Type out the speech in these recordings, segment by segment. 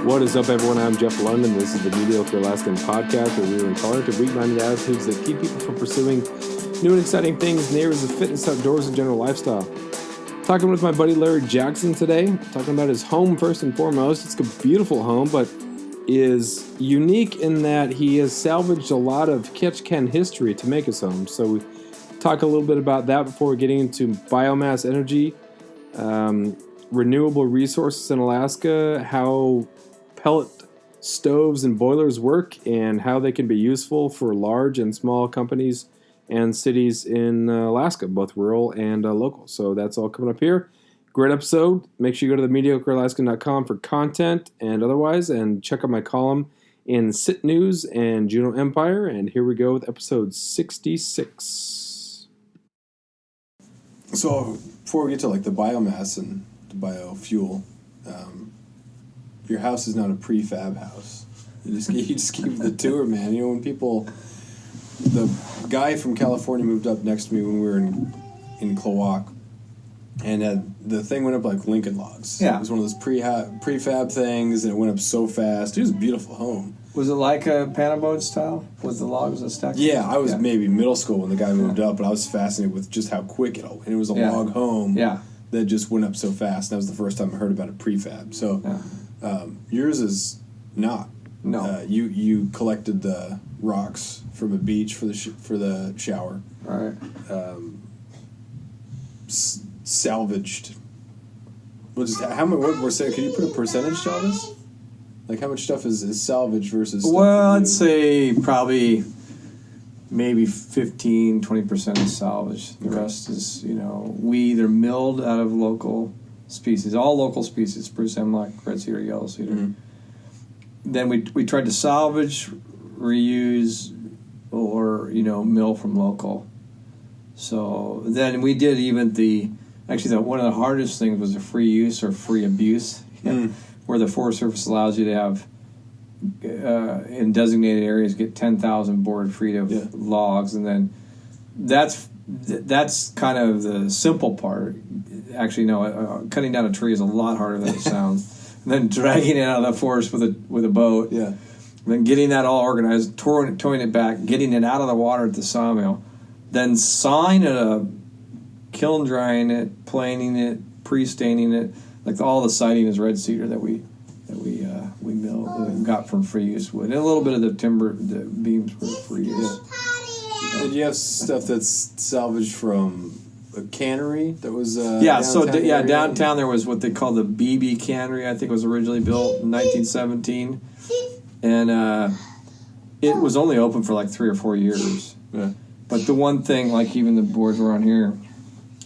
What is up, everyone? I'm Jeff London. This is the Mediocre Alaskan podcast, where we are intolerant of weak-minded attitudes that keep people from pursuing new and exciting things in the areas of fitness, outdoors, and general lifestyle. Talking with my buddy Larry Jackson today, talking about his home first and foremost. It's a beautiful home, but is unique in that he has salvaged a lot of Ketchikan history to make his home. So we talk a little bit about that before getting into biomass energy, renewable resources in Alaska, how pellet stoves and boilers work, and how they can be useful for large and small companies and cities in Alaska, both rural and local. So that's all coming up here. Great episode. Make sure you go to themediocrealaskan.com for content and otherwise, and check out my column in Sit News and Juneau Empire. And here we go with episode 66. So before we get to like the biomass and the biofuel, your house is not a prefab house. You just keep the tour, man. You know, when people, the guy from California moved up next to me when we were in Cloac, and the thing went up like Lincoln Logs. Yeah. It was one of those prefab things, and it went up so fast. It was a beautiful home. Was it like a panel style? Was the logs a stack? Yeah, I was maybe middle school when the guy moved up, but I was fascinated with just how quick it all went. And it was a log home that just went up so fast. That was the first time I heard about a prefab. So yours is not. No. You collected the rocks from a beach for the shower. Right. Salvaged. What percent? Can you put a percentage to all this? Like how much stuff is salvaged versus stuff? Well, I'd say probably maybe 15-20% is salvage. The rest is, we either milled out of local species, all local species, spruce, hemlock, red cedar, yellow cedar. Mm-hmm. Then we tried to salvage, reuse, or mill from local. So then we did even one of the hardest things was a free use or free abuse, where the Forest Service allows you to have in designated areas get 10,000 board feet of logs, and then that's kind of the simple part. Actually, no, cutting down a tree is a lot harder than it sounds. And then dragging it out of the forest with a boat. Yeah. And then getting that all organized, towing it back, getting it out of the water at the sawmill, then sawing it up, kiln drying it, planing it, pre-staining it. Like all the siding is red cedar that we milled, got from free use wood, and a little bit of the timber, the beams were free use. Did you have stuff that's salvaged from a cannery that was downtown there was what they call the BB cannery. I think it was originally built in 1917, and it was only open for like 3 or 4 years. Yeah. But the one thing, like even the boards were on here,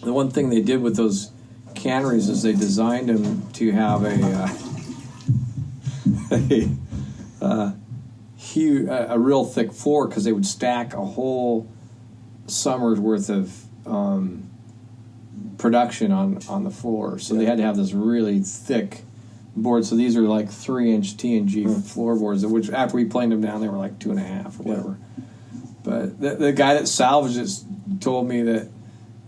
the one thing they did with those canneries is they designed them to have a real thick floor, because they would stack a whole summer's worth of production on the floor. So they had to have this really thick board. So these are like 3-inch T&G floorboards, which after we planed them down, they were like 2.5 or whatever. But the guy that salvaged it told me that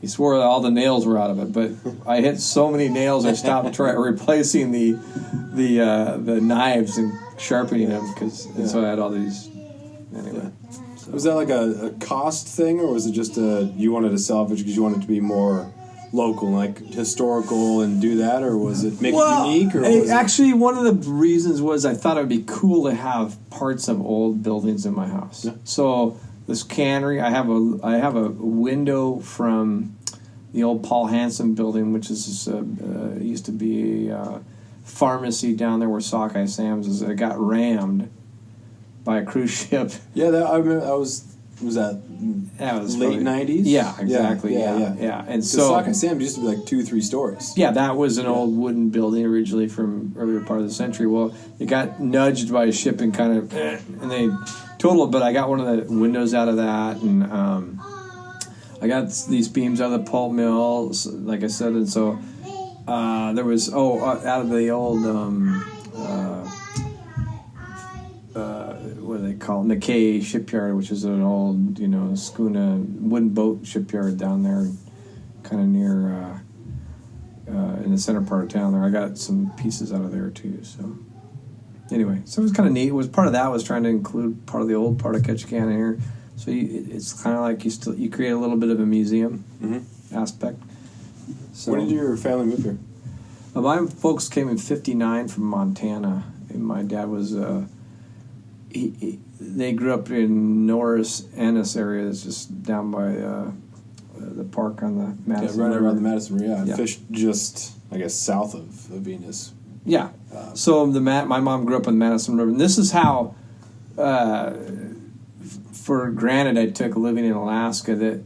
he swore that all the nails were out of it. But I hit so many nails, I stopped replacing the knives and sharpening them, and so I had all these. Anyway. So. Was that like a cost thing, or was it just you wanted to salvage because you wanted to be more local, like historical, and do that, or was it make it unique? Or actually, one of the reasons was I thought it would be cool to have parts of old buildings in my house. Yeah. So this cannery, I have a window from the old Paul Hansen building, which is used to be a pharmacy down there where Sockeye Sam's is. It got rammed by a cruise ship. Yeah, I remember. Was that late 90s? Yeah, exactly. Yeah. And so Sockeye Sam's used to be like 2-3 stories. Yeah, that was an old wooden building originally from earlier part of the century. Well, it got nudged by a ship and and they totaled. But I got one of the windows out of that, and I got these beams out of the pulp mill, like I said, and so there was out of the old what do they call it? McKay shipyard, which is an old schooner wooden boat shipyard down there, kind of near in the center part of town there. I got some pieces out of there too. So Anyway, so it was kind of neat. It was part of that was trying to include part of the old part of Ketchikan in here. So it's kind of like you create a little bit of a museum aspect. So when did your family move here? My folks came in '59 from Montana, and my dad was they grew up in Norris Ennis area. That's just down by the park on the Madison right River. around the Madison River. Yeah. Fished just, I guess, south of Venus. Yeah. So my mom grew up on the Madison River, and this is how, for granted, I took living in Alaska that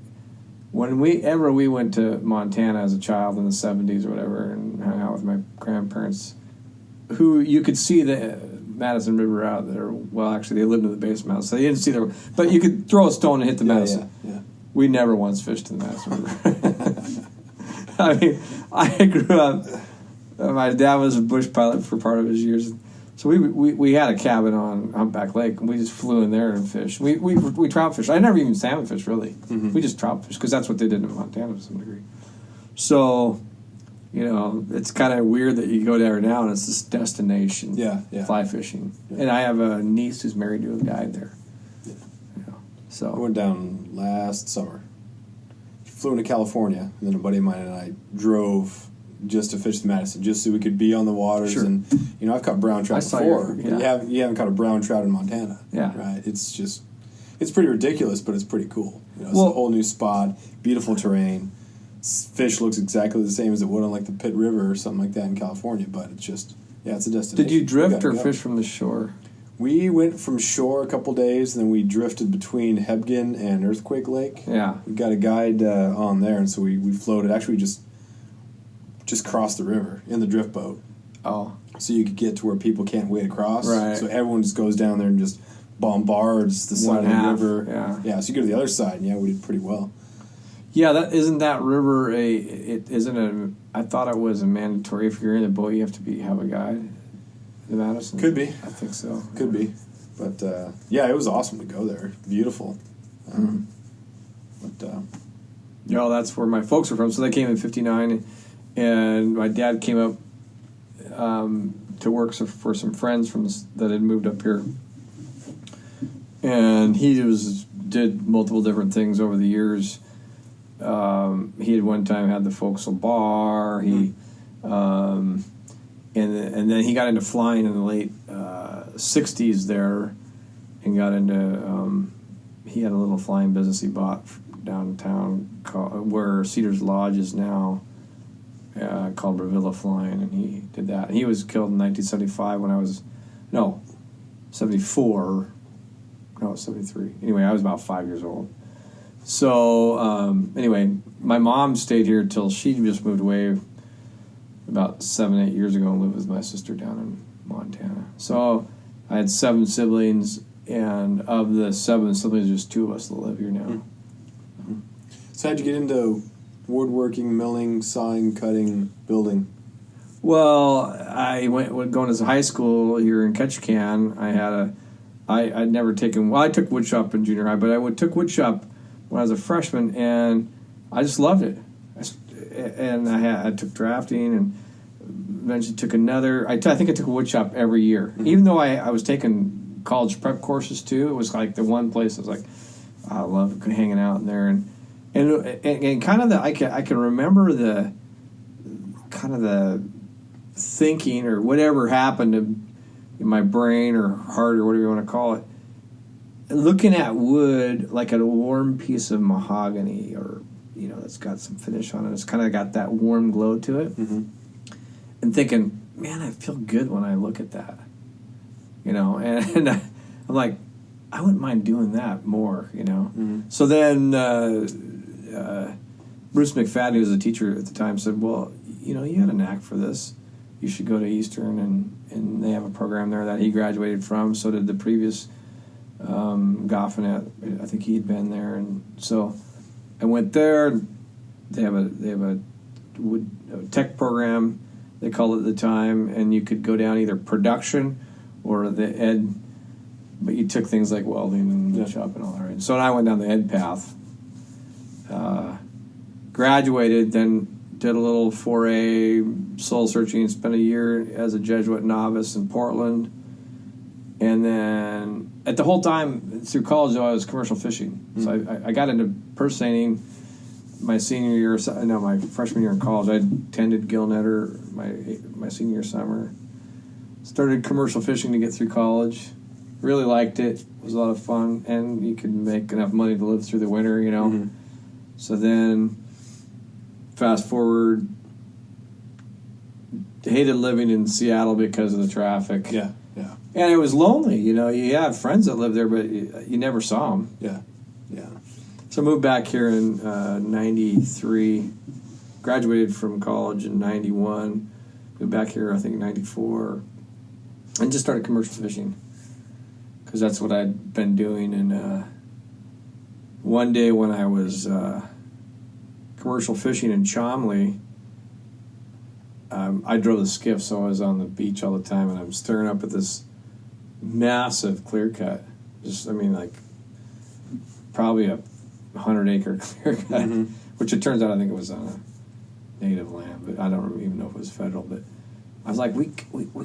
when we went to Montana as a child in the '70s or whatever, and hung out with my grandparents, who you could see the Madison River out there. Well, actually, they lived in the base of the mountain, so you didn't see the. But you could throw a stone and hit the Madison. Yeah. We never once fished in the Madison River. I mean, I grew up. My dad was a bush pilot for part of his years, so we had a cabin on Humpback Lake, and we just flew in there and fished. We trout fished. I never even salmon fished really. Mm-hmm. We just trout fished because that's what they did in Montana to some degree. So, it's kind of weird that you go there now and it's this destination. Yeah. Fly fishing, Yeah. and I have a niece who's married to a guide there. Yeah. So I went down last summer. Flew into California, and then a buddy of mine and I drove just to fish the Madison, just so we could be on the waters. Sure. And I've caught brown trout I saw before. your- You haven't caught a brown trout in Montana. Yeah. Right. It's pretty ridiculous, but it's pretty cool. It's Well- a whole new spot, beautiful terrain. Fish looks exactly the same as it would on like the Pitt River or something like that in California, but it's just it's a destination. did you drift gotta or go. fish from the shore? We went from shore a couple days, and then we drifted between Hebgen and Earthquake Lake. Yeah. We got a guide on there, and so we floated. Actually, we just crossed the river in the drift boat, Oh. so you could get to where people can't wade across. Right. So everyone just goes down there and just bombards the side of the half, river. yeah. Yeah. So you go to the other side, and we did pretty well. Yeah, isn't that river I thought it was a mandatory. If you're in the boat, you have to have a guide. The Madison? Could be. I think so. Could be, but it was awesome to go there. Beautiful. But That's where my folks are from. So they came in '59, and my dad came up to work for some friends that had moved up here, and he did multiple different things over the years. He had one time had the Forecastle Bar. He and then he got into flying in the late '60s there, and got into. He had a little flying business he bought downtown where Cedars Lodge is now, called Bravilla Flying, and he did that. He was killed in 1975 when I was 74. No, 73. Anyway, I was about 5 years old. So, anyway, my mom stayed here till she just moved away about 7-8 years ago and lived with my sister down in Montana. So, I had 7 siblings, and of the 7 siblings, there's 2 of us that live here now. Mm-hmm. So how'd you get into woodworking, milling, sawing, cutting, building? Well, I going to high school here in Ketchikan. I'd never taken. Well, I took woodshop in junior high, but I took woodshop when I was a freshman, and I just loved it. And I took drafting, and eventually took another. I think I took a woodshop every year, even though I was taking college prep courses too. It was like the one place I was like, I love hanging out in there, and kind of I can remember the kind of the thinking or whatever happened in my brain or heart or whatever you want to call it, looking at wood like a warm piece of mahogany, or that's got some finish on it. It's kind of got that warm glow to it, and thinking, man, I feel good when I look at that, and I'm like, I wouldn't mind doing that more, So then Bruce McFadden, who was a teacher at the time, said, well, you had a knack for this. You should go to Eastern, and they have a program there that he graduated from. So did the previous Goffinet. I think he'd been there, and so I went there. They have a tech program, they called it at the time, and you could go down either production or the ed. But you took things like welding and woodshop and all that. Right? So I went down the ed path. Graduated, then did a little 4A soul searching, spent a year as a Jesuit novice in Portland, And then at the whole time through college, though, I was commercial fishing. So I got into impersonating my senior year. No, my freshman year in college. I attended Gill Netter my senior year summer. Started commercial fishing to get through college. Really liked it. It was a lot of fun, and you could make enough money to live through the winter, you know. Mm-hmm. So then, fast forward, hated living in Seattle because of the traffic. Yeah. And it was lonely, you know. You have friends that live there, but you never saw them. Yeah. So I moved back here in 93, graduated from college in 91, moved back here, I think, in 94, and just started commercial fishing because that's what I'd been doing. And one day when I was commercial fishing in Chomley, I drove the skiff, so I was on the beach all the time, and I'm staring up at this massive clear cut. Probably a 100-acre clear cut, which it turns out I think it was on a native land, but I don't even know if it was federal. But I was like, we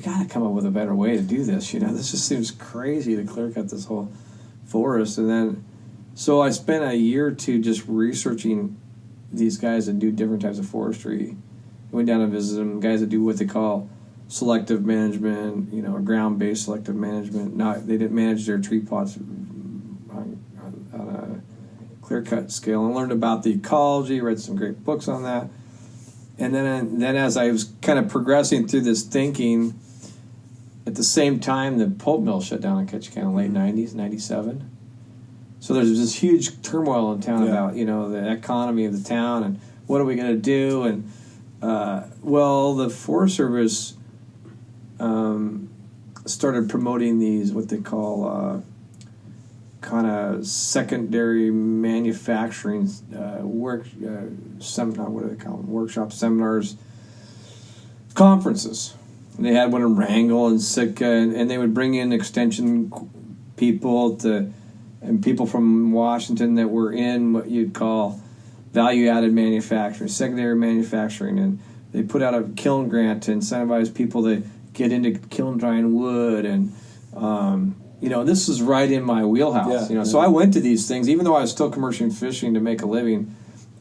got to come up with a better way to do this. You know, this just seems crazy to clear cut this whole forest. And then, so I spent a year or two just researching these guys that do different types of forestry. Went down and visited them, guys that do what they call selective management, you know, ground-based selective management. They didn't manage their tree plots on a clear-cut scale, and learned about the ecology, read some great books on that. And then as I was kind of progressing through this thinking, at the same time, the pulp mill shut down in Ketchikan in the late 90s, 97. So there's this huge turmoil in town about, you know, the economy of the town and what are we going to do. And the Forest Service started promoting these, what they call kind of secondary manufacturing workshops, seminars, conferences. And they had one in Wrangell and Sitka, and they would bring in extension people and people from Washington that were in what you'd call value-added manufacturing, secondary manufacturing, and they put out a kiln grant to incentivize people to get into kiln drying wood, and you know, this is right in my wheelhouse. So I went to these things, even though I was still commercial fishing to make a living.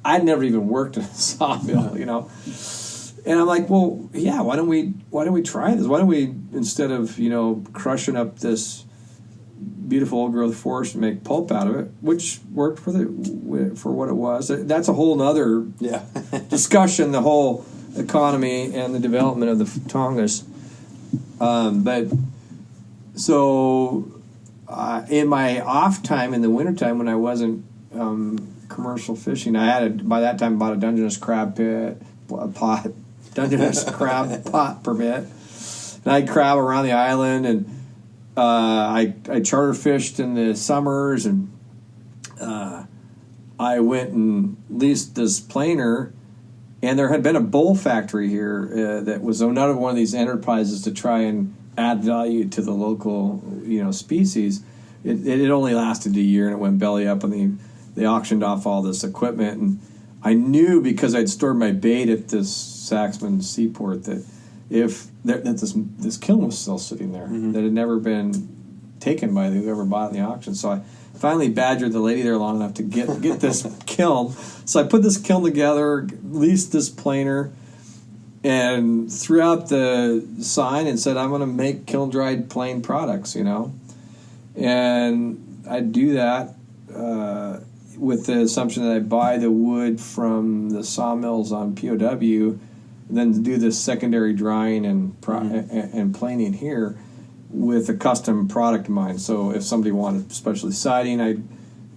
I'd never even worked in a sawmill, you know. And I'm like, well, yeah, why don't we try this? Why don't we, instead of, you know, crushing up this beautiful old growth forest and make pulp out of it, which worked for what it was. That's a whole other discussion, the whole economy and the development of the Tongass. In my off time in the wintertime when I wasn't commercial fishing, I had by that time bought a Dungeness crab pot permit, and I'd crab around the island, and I charter fished in the summers, and I went and leased this planer, and there had been a bull factory here that was another one of these enterprises to try and add value to the local, you know, species. It only lasted a year, and it went belly up, and they auctioned off all this equipment, and I knew because I'd stored my bait at this Saxman seaport that this kiln was still sitting there, that had never been taken by whoever bought it in the auction. So I finally badgered the lady there long enough to get this kiln. So I put this kiln together, leased this planer, and threw out the sign and said, I'm going to make kiln-dried plain products, you know. And I'd do that with the assumption that I buy the wood from the sawmills on POW, and then do this secondary drying and planing here with a custom product in mind. So if somebody wanted especially siding, I'd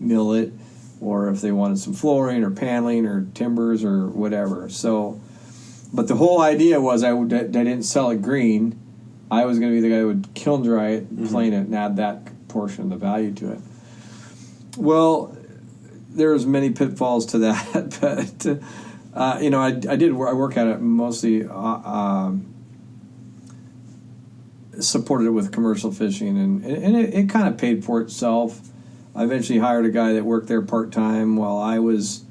mill it, or if they wanted some flooring or paneling or timbers or whatever. So, but the whole idea was I didn't sell it green. I was going to be the guy who would kiln dry it, plane it, and add that portion of the value to it. Well, there's many pitfalls to that, but you know, I work at it mostly. Supported it with commercial fishing, and it kind of paid for itself. I eventually hired a guy that worked there part-time while I was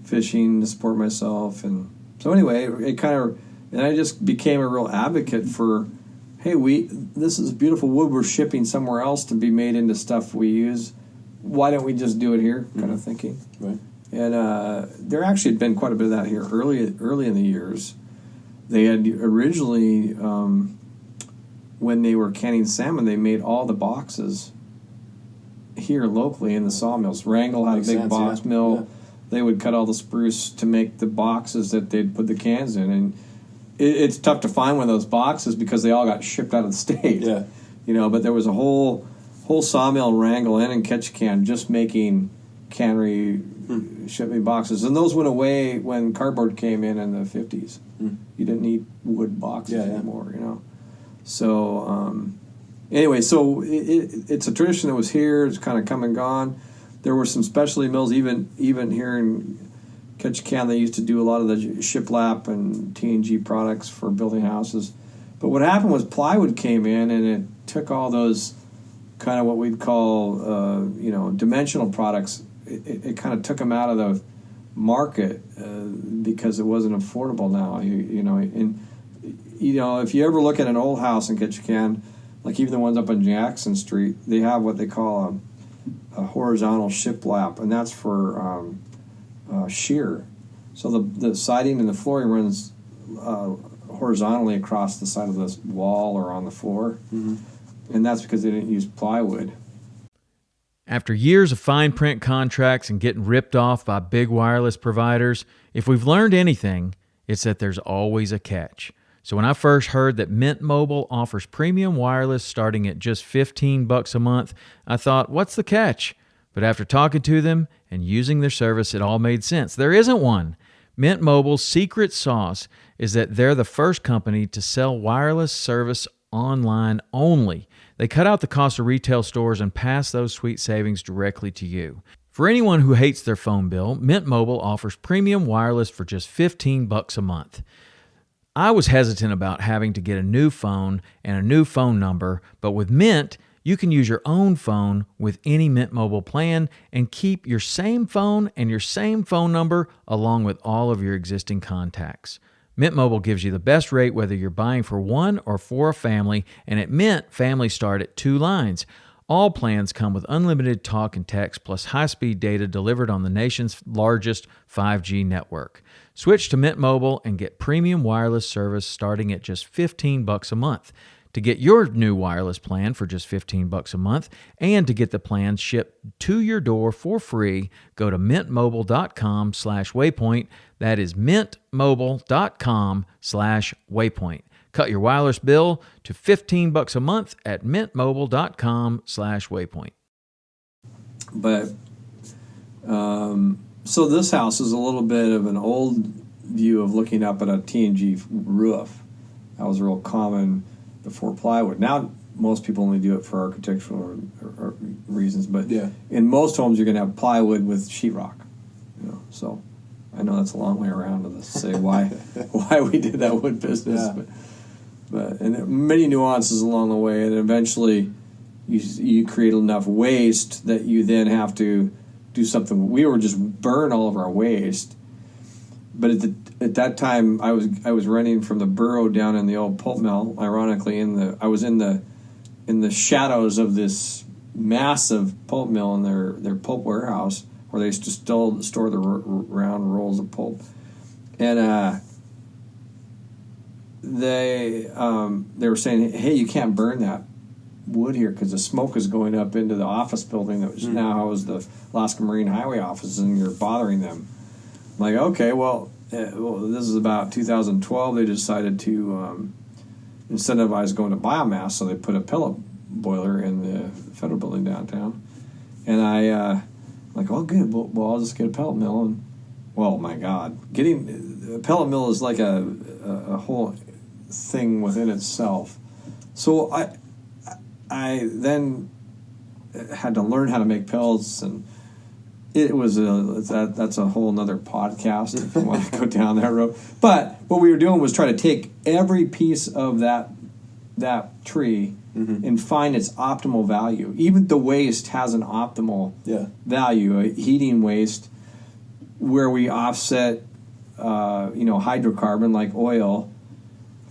fishing to support myself, and so anyway, and I just became a real advocate for, hey, this is beautiful wood we're shipping somewhere else to be made into stuff we use. Why don't we just do it here? Kind of thinking. Right. And there actually had been quite a bit of that here early in the years. They had originally, when they were canning salmon, they made all the boxes here locally in the sawmills. Wrangell had a big box mill. Yeah. They would cut all the spruce to make the boxes that they'd put the cans in. And it's tough to find one of those boxes because they all got shipped out of the state. Yeah. But there was a whole sawmill in Wrangell and in Ketchikan just making cannery shipping boxes. And those went away when cardboard came in the 50s. You didn't need wood boxes anymore, So, anyway, so it's a tradition that was here. It's kind of come and gone. There were some specialty mills, even here in Ketchikan. They used to do a lot of the shiplap and T&G products for building houses. But what happened was plywood came in, and it took all those kind of what we'd call, dimensional products. It kind of took them out of the market because it wasn't affordable now. If you ever look at an old house in Ketchikan, like even the ones up on Jackson Street, they have what they call a horizontal shiplap, and that's for shear. So the siding and the flooring runs horizontally across the side of the wall or on the floor, and that's because they didn't use plywood. After years of fine print contracts and getting ripped off by big wireless providers, if we've learned anything, it's that there's always a catch. So when I first heard that Mint Mobile offers premium wireless starting at just $15 a month, I thought, what's the catch? But after talking to them and using their service, it all made sense. There isn't one. Mint Mobile's secret sauce is that they're the first company to sell wireless service online only. They cut out the cost of retail stores and pass those sweet savings directly to you. For anyone who hates their phone bill, Mint Mobile offers premium wireless for just $15 a month. I was hesitant about having to get a new phone and a new phone number, but with Mint, you can use your own phone with any Mint Mobile plan and keep your same phone and your same phone number along with all of your existing contacts. Mint Mobile gives you the best rate whether you're buying for one or for a family, and at Mint, families start at 2 lines. All plans come with unlimited talk and text plus high-speed data delivered on the nation's largest 5G network. Switch to Mint Mobile and get premium wireless service starting at just $15 a month. To get your new wireless plan for just $15 a month and to get the plans shipped to your door for free, go to mintmobile.com/waypoint. That is mintmobile.com/waypoint. Cut your wireless bill to $15 a month at mintmobile.com/waypoint. But, so this house is a little bit of an old view of looking up at a T&G roof. That was real common before plywood. Now, most people only do it for architectural or reasons, but in most homes, you're going to have plywood with sheetrock. So I know that's a long way around to say why we did that wood business, but and many nuances along the way, and eventually you create enough waste that you then have to do something. We were just burn all of our waste. But at that time, I was running from the burrow down in the old pulp mill. Ironically, I was in the shadows of this massive pulp mill in their pulp warehouse where they used to still store the round rolls of pulp. And they were saying, "Hey, you can't burn that wood here because the smoke is going up into the office building that was now housed the Alaska Marine Highway office, and you're bothering them." I'm like, okay, well, this is about 2012. They decided to incentivize going to biomass, so they put a pellet boiler in the federal building downtown. And I'm like, oh, good. Well, I'll just get a pellet mill. And, well, my God, getting a pellet mill is like a whole thing within itself. So I then had to learn how to make pellets, and it was that's a whole nother podcast if you want to go down that road. But what we were doing was try to take every piece of that tree and find its optimal value. Even the waste has an optimal value. A heating waste where we offset hydrocarbon like oil.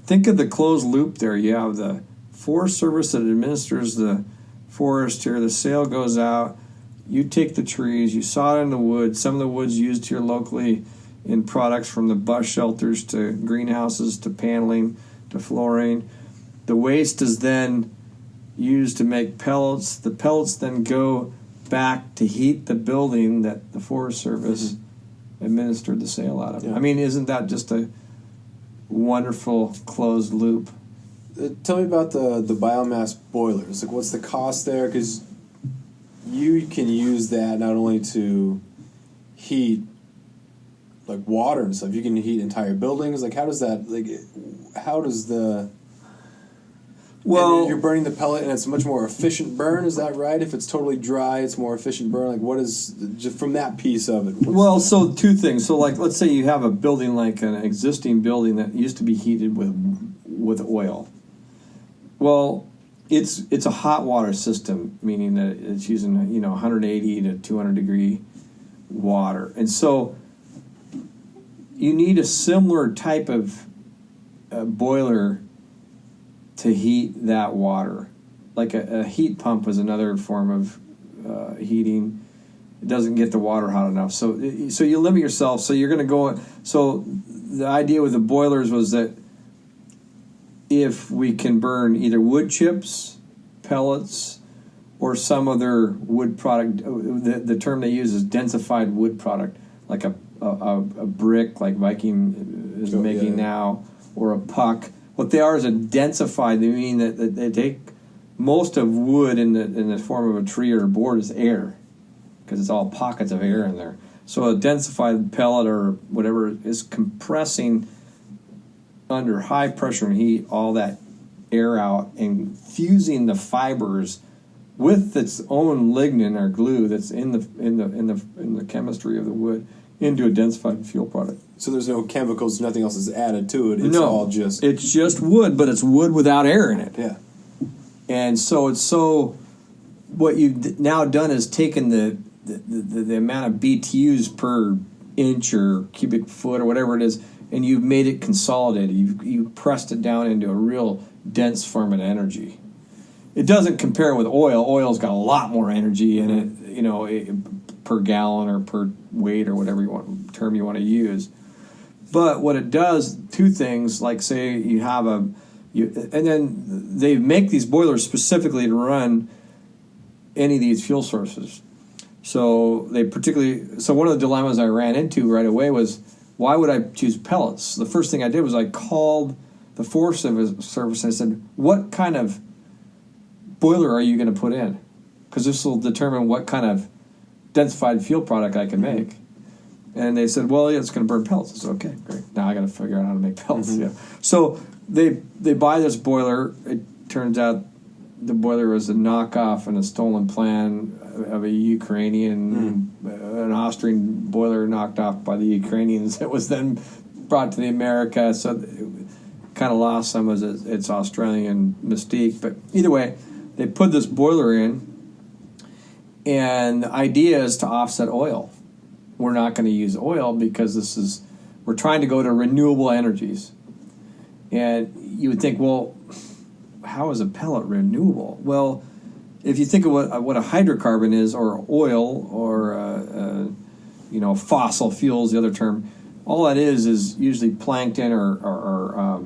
Think of the closed loop there. You have the Forest Service that administers the forest here. The sale goes out. You take the trees, you saw it in the wood. Some of the wood's used here locally in products from the bus shelters to greenhouses to paneling to flooring. The waste is then used to make pellets. The pellets then go back to heat the building that the Forest Service administered the sale out of. Yeah. I mean, isn't that just a wonderful closed loop? Tell me about the biomass boilers. Like, what's the cost there? Because you can use that not only to heat like water and stuff. You can heat entire buildings. Like, how does that? Like, how does the? Well, you're burning the pellet, and it's a much more efficient burn. Is that right? If it's totally dry, it's more efficient burn. Like, what is just from that piece of it? Well, so two things. So, like, let's say you have a building, like an existing building that used to be heated with oil. Well, it's a hot water system, meaning that it's using 180 to 200 degree water, and so you need a similar type of boiler to heat that water. Like a heat pump is another form of heating. It doesn't get the water hot enough. So you limit yourself. So you're going to go. So the idea with the boilers was that if we can burn either wood chips, pellets, or some other wood product, the term they use is densified wood product, like a brick like Viking is making now, or a puck. What they are is a densified. They mean that they take most of wood in the form of a tree or a board is air, because it's all pockets of air in there. So a densified pellet or whatever is compressing under high pressure and heat all that air out and fusing the fibers with its own lignin or glue that's in the chemistry of the wood into a densified fuel product. So there's no chemicals, nothing else is added to it. It's all just... It's just wood, but it's wood without air in it. Yeah. And so what you've now done is taken the amount of BTUs per inch or cubic foot or whatever it is, and you've made it consolidated. You've pressed it down into a real dense form of energy. It doesn't compare with oil. Oil's got a lot more energy in it, per gallon or per weight or whatever term you want to use. But what it does, two things, like say you have and then they make these boilers specifically to run any of these fuel sources. So one of the dilemmas I ran into right away was, why would I choose pellets? The first thing I did was I called the Forest Service and I said, what kind of boiler are you going to put in? Because this will determine what kind of densified fuel product I can make. And they said, well, yeah, it's going to burn pellets. I said, okay, great. Now I got to figure out how to make pellets. Yeah. So they buy this boiler. It turns out the boiler was a knockoff and a stolen plan of a Ukrainian, an Austrian boiler knocked off by the Ukrainians. It was then brought to the America, so it kind of lost some of its Australian mystique. But either way, they put this boiler in, and the idea is to offset oil. We're not going to use oil because we're trying to go to renewable energies. And you would think, well, how is a pellet renewable? Well, if you think of what a hydrocarbon is, or oil, or fossil fuels, the other term, all that is usually plankton or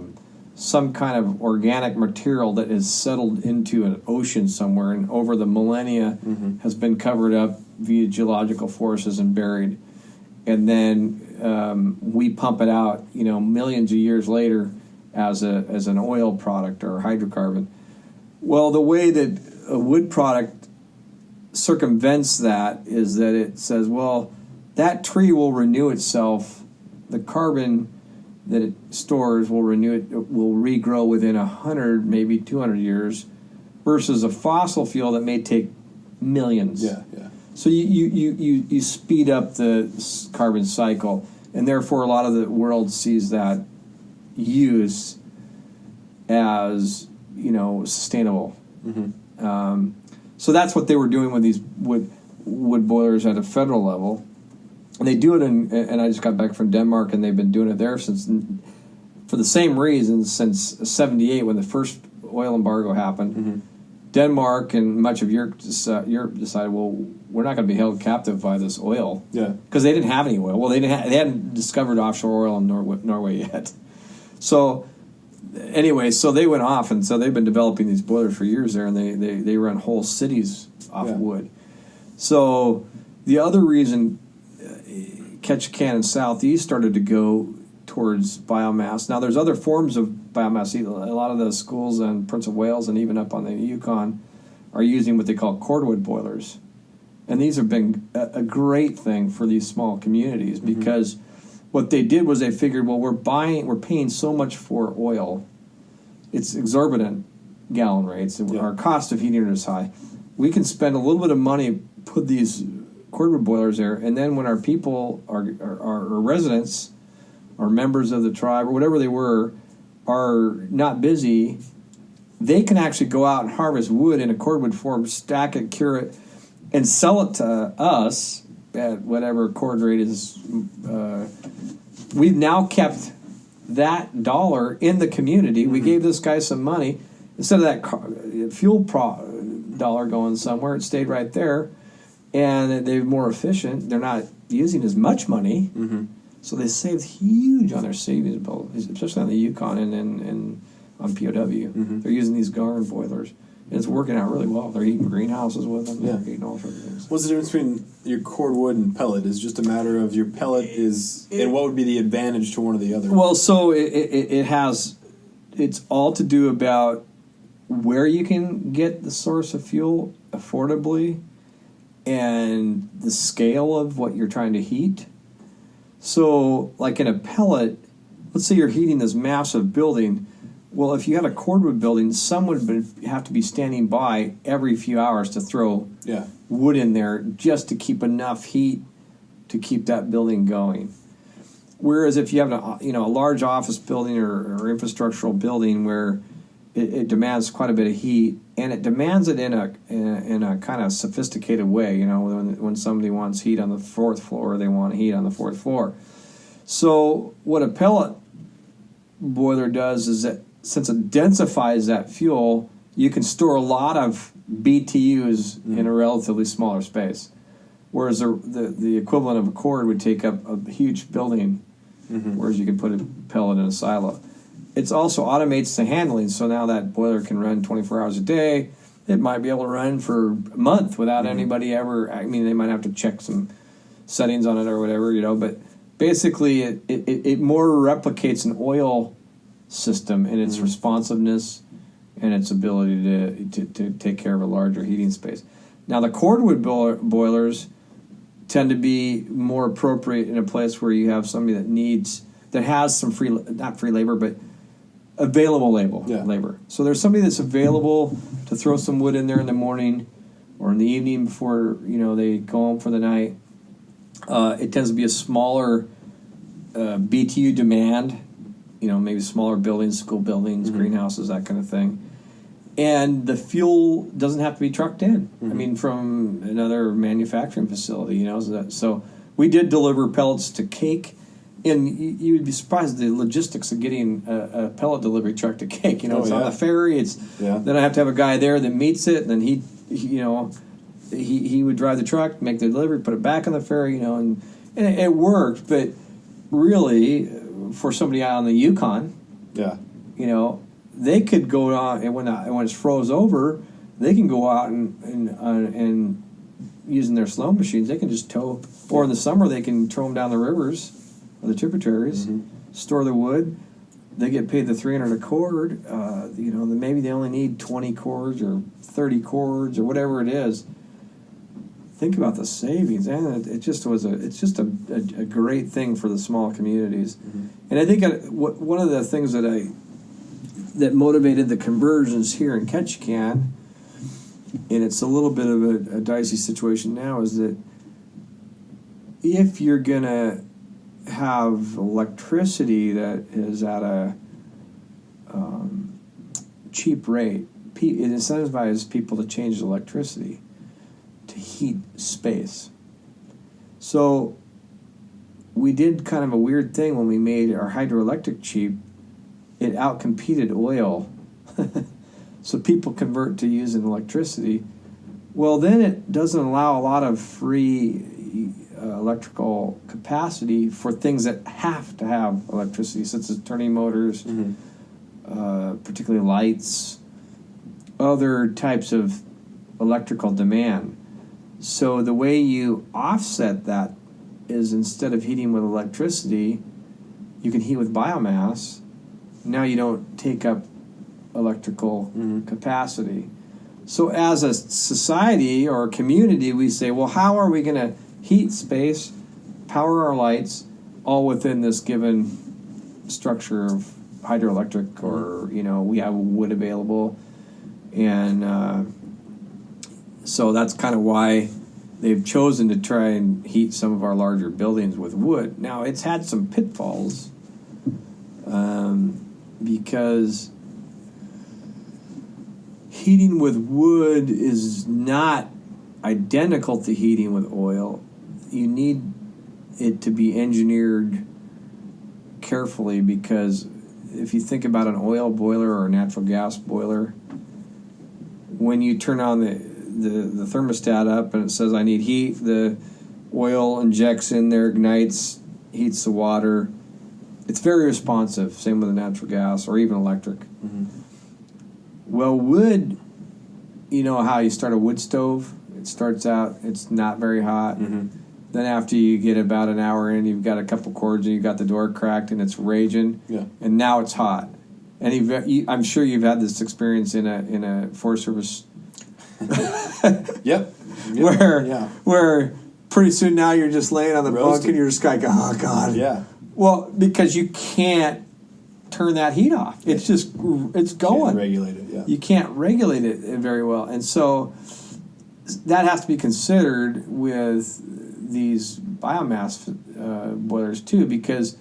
some kind of organic material that is settled into an ocean somewhere, and over the millennia has been covered up via geological forces and buried, and then we pump it out, millions of years later as an oil product or hydrocarbon. Well, the way that a wood product circumvents that is that it says, well, that tree will renew itself. The carbon that it stores will renew it will regrow within 100, maybe 200 years, versus a fossil fuel that may take millions. Yeah. So you speed up the carbon cycle, and therefore a lot of the world sees that use as sustainable. So that's what they were doing with these wood boilers at a federal level. And they do it and I just got back from Denmark, and they've been doing it there for the same reason since 78, when the first oil embargo happened, Denmark and much of Europe decided, well, we're not going to be held captive by this oil. Yeah. Because they didn't have any oil. Well, they hadn't discovered offshore oil in Norway yet. So anyway, so they went off, and so they've been developing these boilers for years there, and they run whole cities off wood. So the other reason Ketchikan and Southeast started to go towards biomass. Now, there's other forms of biomass. A lot of the schools in Prince of Wales and even up on the Yukon are using what they call cordwood boilers. And these have been a great thing for these small communities because what they did was they figured, well, we're paying so much for oil. It's exorbitant gallon rates. Our cost of heating is high. We can spend a little bit of money, put these cordwood boilers there, and then when our people, our residents, or members of the tribe, or whatever they were, are not busy, they can actually go out and harvest wood in a cordwood form, stack it, cure it, and sell it to us at whatever cord rate is. We've now kept that dollar in the community. We gave this guy some money. Instead of that fuel dollar going somewhere, it stayed right there. And they're more efficient. They're not using as much money. So they saved huge on their savings bill, especially on the Yukon and on POW. They're using these Garn boilers. And it's working out really well. They're eating greenhouses with them. They're eating all sorts of things. What's the difference between your cordwood and pellet? Is just a matter of your pellet and what would be the advantage to one or the other? Well, so it's all to do about where you can get the source of fuel affordably and the scale of what you're trying to heat. So, like in a pellet, let's say you're heating this massive building. Well, if you had a cordwood building, someone would have to be standing by every few hours to throw wood in there just to keep enough heat to keep that building going. Whereas if you have a large office building or infrastructural building where it demands quite a bit of heat, and it demands it in a kind of sophisticated way. When somebody wants heat on the fourth floor, they want heat on the fourth floor. So what a pellet boiler does is that since it densifies that fuel, you can store a lot of BTUs in a relatively smaller space. Whereas the equivalent of a cord would take up a huge building, whereas you can put a pellet in a silo. It also automates the handling, so now that boiler can run 24 hours a day. It might be able to run for a month without anybody ever. I mean, they might have to check some settings on it or whatever, but basically it more replicates an oil system in its responsiveness and its ability to take care of a larger heating space. Now, the cordwood boilers tend to be more appropriate in a place where you have somebody that has some not free labor, but available labor. So there's somebody that's available to throw some wood in there in the morning or in the evening before they go home for the night. It tends to be a smaller BTU demand, maybe smaller buildings, school buildings, greenhouses, that kind of thing. And the fuel doesn't have to be trucked in. I mean, from another manufacturing facility, So we did deliver pellets to Cake. And you would be surprised at the logistics of getting a pellet delivery truck to Cake. It's on the ferry. Then I have to have a guy there that meets it, and then he would drive the truck, make the delivery, put it back on the ferry, and it worked. But really, for somebody out on the Yukon, they could go out, and when it's froze over, they can go out and using their slow machines, they can just tow. Or in the summer, they can tow them down the rivers or the tributaries, store the wood. They get paid the $300 a cord. Maybe they only need 20 cords or 30 cords or whatever it is. Think about the savings, and it's just a great thing for the small communities. And I think one of the things that motivated the conversions here in Ketchikan, and it's a little bit of a dicey situation now, is that if you're gonna have electricity that is at a cheap rate, it incentivizes people to change electricity to heat space. So we did kind of a weird thing when we made our hydroelectric cheap. It outcompeted oil so people convert to using electricity. Well, then it doesn't allow a lot of free electrical capacity for things that have to have electricity, such as turning motors, particularly lights, other types of electrical demand. So the way you offset that is, instead of heating with electricity, you can heat with biomass. Now you don't take up electrical capacity. So as a society or a community, we say, well, how are we going to heat space, power our lights, all within this given structure of hydroelectric, or, we have wood available. And so that's kind of why they've chosen to try and heat some of our larger buildings with wood. Now, it's had some pitfalls because heating with wood is not identical to heating with oil. You need it to be engineered carefully, because if you think about an oil boiler or a natural gas boiler, when you turn on the thermostat up and it says I need heat, the oil injects in there, ignites, heats the water. It's very responsive. Same with a natural gas or even electric. Well, wood, you know how you start a wood stove? It starts out, it's not very hot. Then after you get about an hour in, you've got a couple cords and you've got the door cracked and it's raging. And now it's hot. And I'm sure you've had this experience in a Forest Service. Where pretty soon now you're just laying on the bunk and you're just like, oh God. Well, because you can't turn that heat off. It's just, it's going. Can't regulate it, You can't regulate it very well. And so that has to be considered with these biomass boilers too, because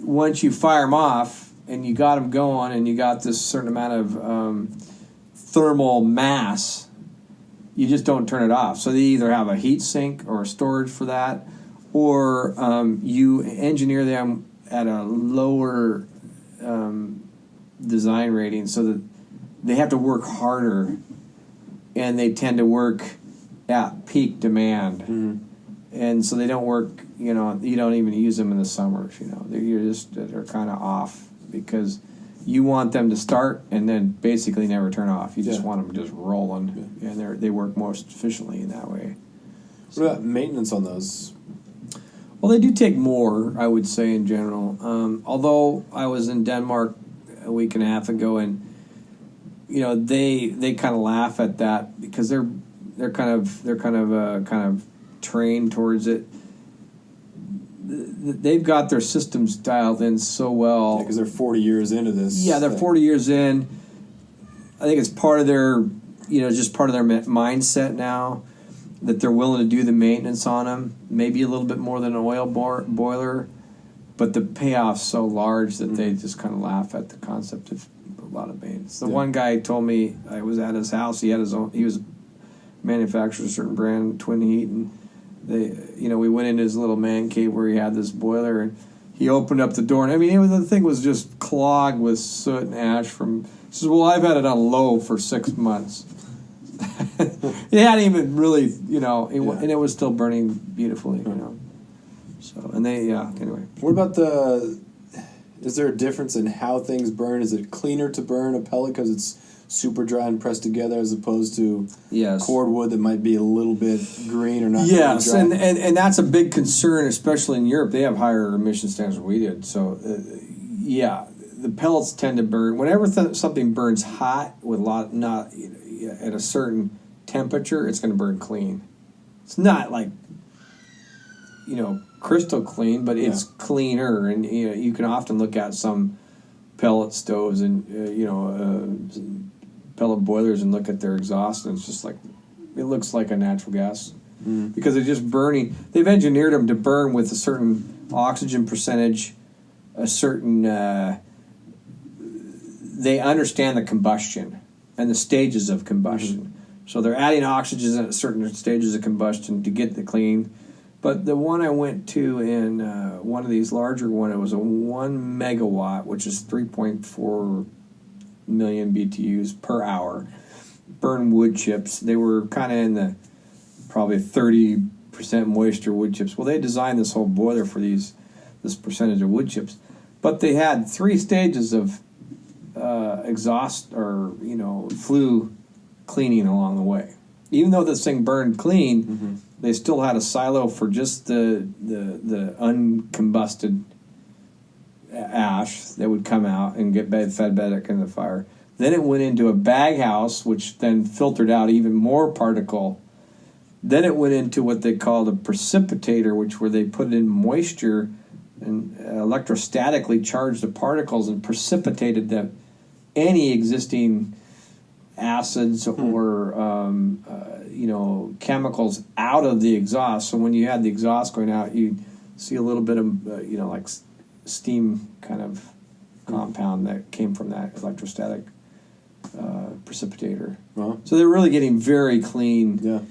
once you fire them off and you got them going and you got this certain amount of thermal mass, you just don't turn it off. So they either have a heat sink or a storage for that, or you engineer them at a lower design rating so that they have to work harder, and they tend to work at peak demand. And so they don't work, you don't even use them in the summers, they're kind of off, because you want them to start and then basically never turn off. You just want them just rolling, and they work most efficiently in that way. What about maintenance on those? Well, they do take more, I would say, in general. Although I was in Denmark a week and a half ago, and they kind of laugh at that, because they're kind of trained towards it. They've got their systems dialed in so well. Because they're 40 years into this. Yeah, they're 40 years in. I think it's part of their, just part of their mindset now, that they're willing to do the maintenance on them. Maybe a little bit more than an oil boiler, but the payoff's so large that they just kind of laugh at the concept of a lot of maintenance. The one guy told me, I was at his house. He had his own. He was manufactured a certain brand, Twin Heat, and we went into his little man cave where he had this boiler, and he opened up the door, and the thing was just clogged with soot and ash from. He says, "Well, I've had it on low for 6 months." It hadn't even really, and it was still burning beautifully, So, and anyway. What about is there a difference in how things burn? Is it cleaner to burn a pellet because it's super dry and pressed together, as opposed to cordwood that might be a little bit green or not? Yes, dry? and that's a big concern, especially in Europe. They have higher emission standards than we did. So, the pellets tend to burn. Whenever something burns hot with not at a certain temperature, it's going to burn clean. It's not like crystal clean, but it's cleaner. And you can often look at some pellet stoves and pellet boilers and look at their exhaust, and it's just like, it looks like a natural gas, because they're just burning. They've engineered them to burn with a certain oxygen percentage, a certain. They understand the combustion and the stages of combustion. So they're adding oxygen at certain stages of combustion to get the clean. But the one I went to in one of these larger one, it was a 1 megawatt, which is 3.4 million BTUs per hour. Burn wood chips. They were kind of in the probably 30% moisture wood chips. Well, they designed this whole boiler for this percentage of wood chips, but they had 3 stages of exhaust or flue cleaning along the way. Even though this thing burned clean, they still had a silo for just the uncombusted ash that would come out and get fed back into the fire. Then it went into a bag house, which then filtered out even more particle. Then it went into what they called a precipitator, where they put in moisture and electrostatically charged the particles and precipitated any existing acids or chemicals out of the exhaust. So when you had the exhaust going out, you see a little bit of like steam kind of compound that came from that electrostatic precipitator. Uh-huh. So they're really getting very clean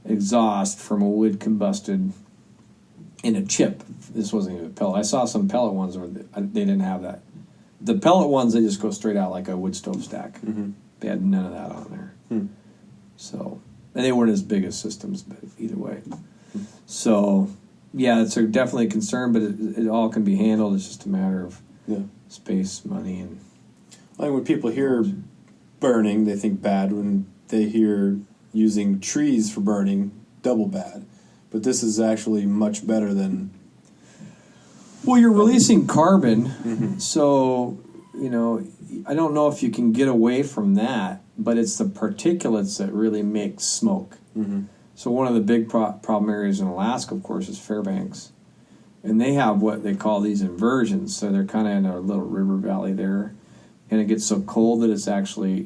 exhaust from a wood combusted in a chip. This wasn't even a pellet. I saw some pellet ones where they didn't have that. The pellet ones, they just go straight out like a wood stove stack. They had none of that on there. So, and they weren't as big as systems, but either way. So, yeah, it's definitely a concern, but it all can be handled. It's just a matter of space, money, and... I think when people hear burning, they think bad. When they hear using trees for burning, double bad. But this is actually much better than... Well, you're releasing carbon, so, I don't know if you can get away from that, but it's the particulates that really make smoke. So one of the big problem areas in Alaska, of course, is Fairbanks. And they have what they call these inversions, so they're kind of in a little river valley there. And it gets so cold that it's actually,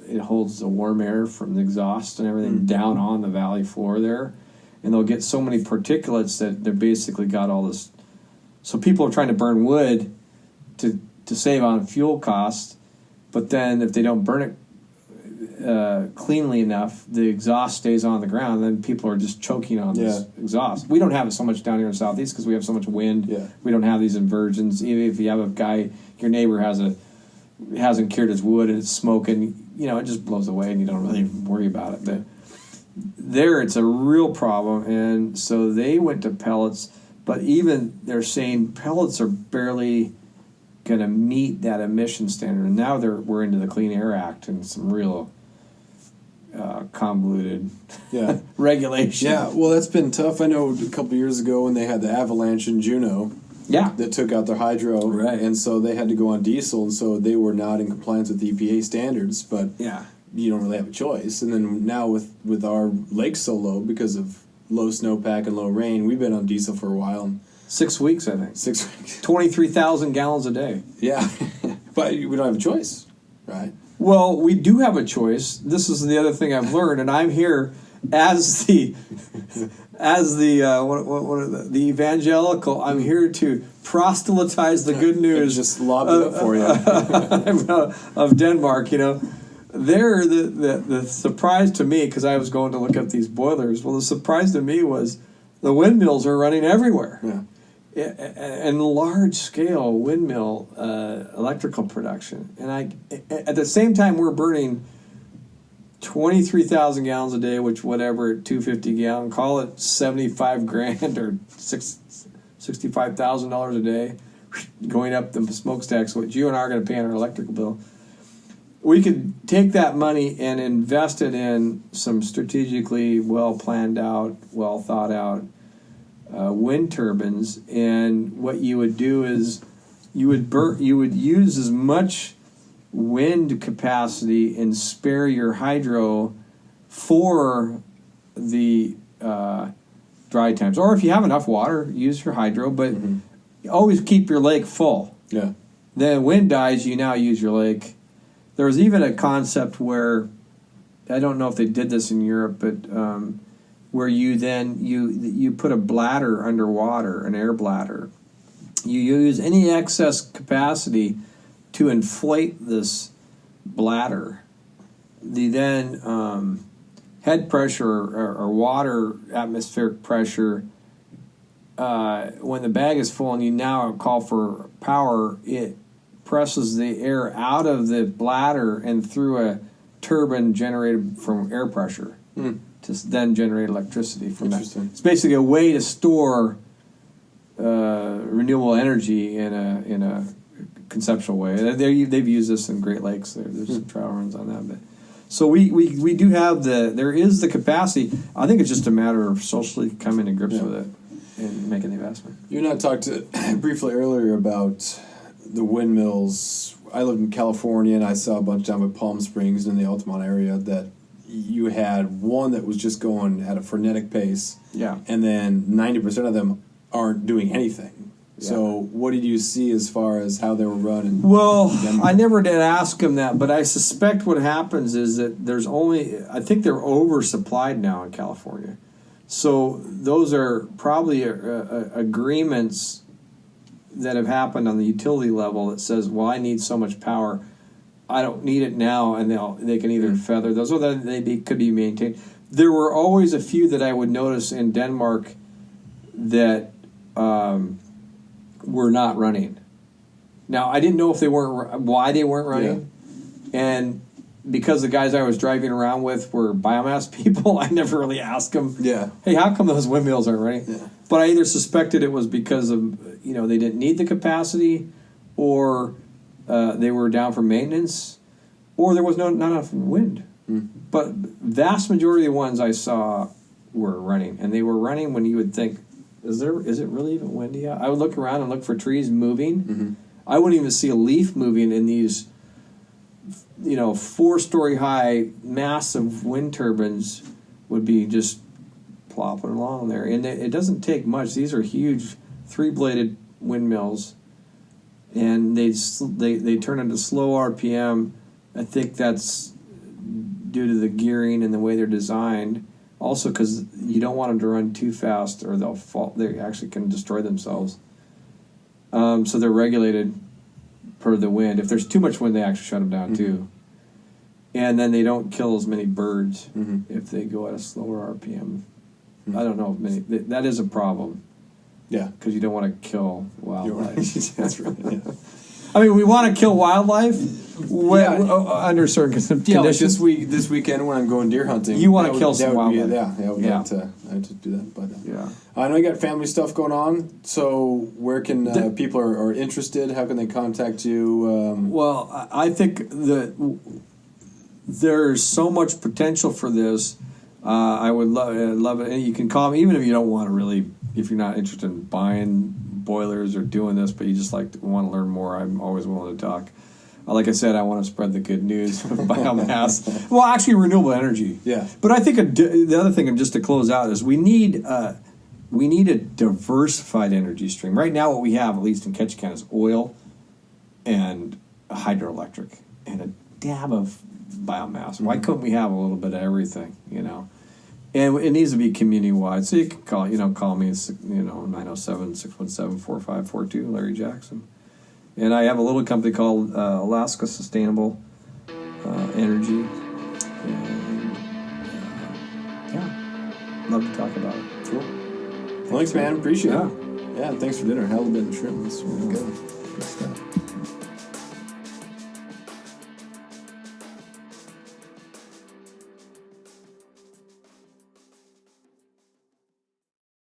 it holds the warm air from the exhaust and everything down on the valley floor there. And they'll get so many particulates that they've basically got all this. So people are trying to burn wood to save on fuel costs, but then if they don't burn it cleanly enough, the exhaust stays on the ground, and then people are just choking on this exhaust. We don't have it so much down here in the Southeast because we have so much wind. We don't have these inversions. Even if you have a guy, your neighbor hasn't cured his wood and it's smoking, it just blows away and you don't really worry about it. But there it's a real problem, and so they went to pellets, but even they're saying pellets are barely going to meet that emission standard, and now we're into the Clean Air Act and some real convoluted regulation. Yeah, well, that's been tough. I know a couple of years ago when they had the avalanche in Juneau, that took out their hydro, and so they had to go on diesel, and so they were not in compliance with EPA standards, but you don't really have a choice. And then now with our lakes so low because of low snowpack and low rain, we've been on diesel for a while. And 6 weeks, I think. 6 weeks. 23,000 gallons a day. Yeah. But we don't have a choice, right? Well, we do have a choice. This is the other thing I've learned, and I'm here as the evangelical. I'm here to proselytize the good news. Just lobbed it up for you. Of Denmark, There, the surprise to me, because I was going to look up these boilers, well, the surprise to me was the windmills are running everywhere. And large-scale windmill electrical production. And at the same time, we're burning 23,000 gallons a day, which whatever, $250 gallon, call it $75,000 or $65,000 a day, going up the smokestacks, which you and I are going to pay on our electrical bill. We could take that money and invest it in some strategically well planned out, well thought out wind turbines, and what you would do is you would use as much wind capacity and spare your hydro for the dry times. Or if you have enough water, use your hydro, but always keep your lake full. Yeah. Then wind dies, you now use your lake. There was even a concept where, I don't know if they did this in Europe, but where you put a bladder underwater, an air bladder. You use any excess capacity to inflate this bladder. The then head pressure or water atmospheric pressure, when the bag is full and you now call for power, it presses the air out of the bladder and through a turbine generated from air pressure to then generate electricity from that. It's basically a way to store renewable energy in a conceptual way. They've used this in Great Lakes. There's some trial runs on that. But so we do have there is the capacity. I think it's just a matter of socially coming to grips with it and making the investment. You and I talked briefly earlier about the windmills. I lived in California, and I saw a bunch down at Palm Springs in the Altamont area that you had one that was just going at a frenetic pace. Yeah. And then 90% of them aren't doing anything. Yeah. So what did you see as far as how they were running? Well, I never did ask them that, but I suspect what happens is that I think they're oversupplied now in California. So those are probably agreements that have happened on the utility level that says, well, I need so much power, I don't need it now, and they can either feather those or they could be maintained. There were always a few that I would notice in Denmark that were not running. Now, I didn't know if why they weren't running, and because the guys I was driving around with were biomass people, I never really asked them, hey, how come those windmills aren't running? Yeah. But I either suspected it was because of, they didn't need the capacity, or they were down for maintenance, or there was not enough wind. But vast majority of the ones I saw were running, and they were running when you would think, is it really even windy out? I would look around and look for trees moving. I wouldn't even see a leaf moving in these 4-story high massive wind turbines would be just plopping along there. And it doesn't take much. These are huge 3-bladed windmills, and they turn into slow RPM. I think that's due to the gearing and the way they're designed. Also, because you don't want them to run too fast, or they'll fall. They actually can destroy themselves. So they're regulated per the wind. If there's too much wind, they actually shut them down too. And then they don't kill as many birds if they go at a slower RPM. I don't know if many. That is a problem. Yeah, because you don't want to kill wildlife. That's right. Yeah. I mean, we want to kill wildlife under certain conditions. Yeah, like this weekend when I'm going deer hunting, you want to kill some wildlife. I would like to do that. But I know you got family stuff going on. So where can people are interested? How can they contact you? Well, I think that there's so much potential for this. I would love it. And you can call me, even if you don't want to really, if you're not interested in buying boilers or doing this, but you just want to learn more. I'm always willing to talk. Like I said, I want to spread the good news of biomass. Well, actually, renewable energy. Yeah. But I think the other thing, just to close out, is we need a diversified energy stream. Right now, what we have, at least in Ketchikan, is oil and hydroelectric and a dab of biomass. Why couldn't we have a little bit of everything? And it needs to be community-wide. So you can call me, 907-617-4542, Larry Jackson. And I have a little company called Alaska Sustainable Energy. And, love to talk about it. Cool. Well, thanks, man. Appreciate it. Yeah, and thanks for dinner. Hell of a bit of shrimp. That's really good. Good stuff.